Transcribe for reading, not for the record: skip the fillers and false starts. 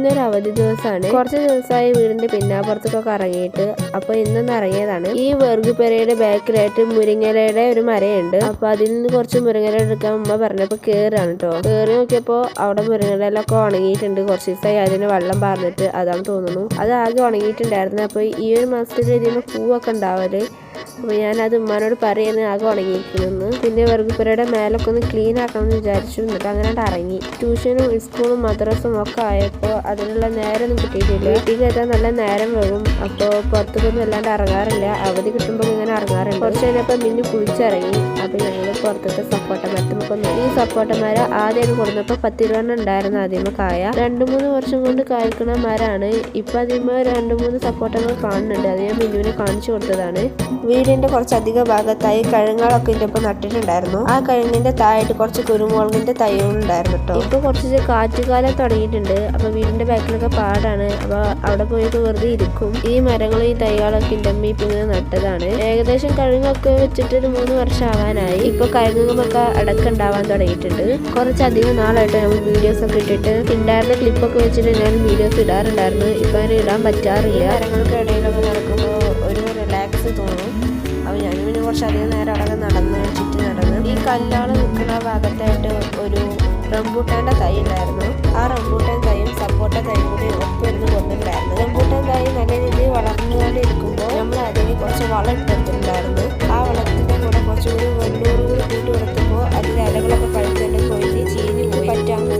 ഇന്നൊരു അവധി ദിവസമാണ്. കുറച്ച് ദിവസമായി വീടിന്റെ പിന്നാപ്പുറത്തൊക്കെ ഇറങ്ങിയിട്ട്. അപ്പൊ ഇന്നൊന്ന് ഇറങ്ങിയതാണ്. ഈ വെറുകുപെരയുടെ ബാക്കിലായിട്ട് മുരിങ്ങലയുടെ ഒരു മരയുണ്ട്. അപ്പൊ അതിൽ നിന്ന് കുറച്ച് മുരിങ്ങല എടുക്കാൻ ഉമ്മ പറഞ്ഞപ്പോ കേറാണ് കേട്ടോ. കേറി നോക്കിയപ്പോ അവിടെ മുരിങ്ങലൊക്കെ ഉണങ്ങിയിട്ടുണ്ട്. കുറച്ച് ദിവസമായി അതിന് വെള്ളം പാർന്നിട്ട് അതാണ് തോന്നുന്നു. അത് ആകെ ഉണങ്ങിയിട്ടുണ്ടായിരുന്നു. അപ്പൊ ഈ ഒരു മാസത്തിൽ ഇതിന് പൂവൊക്കെ ഉണ്ടാവല്. അപ്പോൾ ഞാനത് ഉമ്മാനോട് പറയുന്നത് ആകെ ഉണങ്ങിയിരിക്കുമെന്ന്. പിന്നെ വെറുകുപ്പുരയുടെ മേലൊക്കെ ഒന്ന് ക്ലീൻ ആക്കണം എന്ന് വിചാരിച്ചു. എന്നിട്ട് അങ്ങനെ ഇറങ്ങി. ട്യൂഷനും സ്കൂളും മദ്രസും ഒക്കെ ആയപ്പോൾ അതിനുള്ള നേരമൊന്നും കിട്ടിയിട്ടില്ല. വീട്ടിൽ എത്താൻ നല്ല നേരം വരും. അപ്പോൾ പുറത്തേക്കൊന്നും അല്ലാണ്ട് ഇറങ്ങാറില്ല. അവധി കിട്ടുമ്പോൾ ഇങ്ങനെ ഇറങ്ങാറുണ്ട്. കുറച്ച് കഴിഞ്ഞപ്പോൾ മിന്നു കുളിച്ചിറങ്ങി. അപ്പോൾ ഞങ്ങൾ പുറത്തത്തെ സപ്പോട്ട മരത്തുമൊക്കെ നോക്കി. ഈ സപ്പോട്ടമര ആദ്യം കൊടുന്നപ്പോൾ 10 രൂപ ഉണ്ടായിരുന്നു ആദ്യമേ കായ. 2-3 വർഷം കൊണ്ട് കായ്ക്കുന്ന മരമാണ്. ഇപ്പം അതിന്മേൽ 2-3 സപ്പോട്ടകൾ കാണുന്നുണ്ട്. അത് ഞാൻ മിന്നുവിനെ കാണിച്ചു കൊടുത്തതാണ്. വീടിന്റെ കുറച്ചധികം ഭാഗത്തായി കിഴങ്ങുകളൊക്കെ ഇതിപ്പോൾ നട്ടിട്ടുണ്ടായിരുന്നു. ആ കിഴങ്ങിന്റെ താഴായിട്ട് കുറച്ച് കുരുമുളകിന്റെ തൈകളുണ്ടായിരുന്നു കേട്ടോ. ഇപ്പൊ കുറച്ച് കാറ്റുകാലം തുടങ്ങിയിട്ടുണ്ട്. അപ്പൊ വീടിന്റെ ബാക്കിലൊക്കെ പാടാണ്. അപ്പൊ അവിടെ പോയിട്ട് വെറുതെ ഇരിക്കും. ഈ മരങ്ങളും ഈ തൈകളൊക്കെ എൻ്റെ അമ്മ ഇപ്പൊ ഇങ്ങനെ നട്ടതാണ്. ഏകദേശം കിഴങ്ങൊക്കെ വെച്ചിട്ട് ഒരു 3 വർഷം ആവാനായി. ഇപ്പൊ കിഴങ്ങുമൊക്കെ അടക്കുണ്ടാവാൻ തുടങ്ങിയിട്ടുണ്ട്. കുറച്ചധികം നാളായിട്ട് നമ്മൾ വീഡിയോസ് ഒക്കെ ഇട്ടിട്ട് ഉണ്ടായിരുന്ന ക്ലിപ്പൊക്കെ വെച്ചിട്ട് ഞാൻ വീഡിയോസ് ഇടാറുണ്ടായിരുന്നു. ഇപ്പൊ അങ്ങനെ ഇടാൻ പറ്റാറില്ല. മരങ്ങൾക്ക് ഇടയിലൊക്കെ നടക്കുമ്പോൾ ഒരു റിലാക്സ് തോന്നും. അപ്പോൾ ഞാൻ പിന്നെ കുറച്ചധികം നേരം അവിടെ ചുറ്റി നടന്ന് ഈ കല്ലാള് നിൽക്കുന്ന ഭാഗത്തായിട്ട് ഒരു റംബൂട്ടാൻ്റെ തൈ ഉണ്ടായിരുന്നു. ആ റംബൂട്ടാൻ തൈയും സപ്പോട്ട തൈയും കൂടി ഒപ്പിരുന്ന് കൊണ്ടിട്ടുണ്ടായിരുന്നു. റംബൂട്ടാൻ തൈ നല്ല രീതിയിൽ വളർന്നുകൊണ്ടിരിക്കുമ്പോൾ നമ്മൾ അതിന് കുറച്ച് വളം ഇട്ടിട്ടുണ്ടായിരുന്നു. ആ വളത്തിൻ്റെ കൂടെ കുറച്ചുകൂടി വെള്ളൂറ് കൂടി കൂട്ടി കൊടുക്കുമ്പോൾ അതിൻ്റെ ഇലകളൊക്കെ പഴുത്തന്നെ കൊഴുതി ചീനി പറ്റാവുന്ന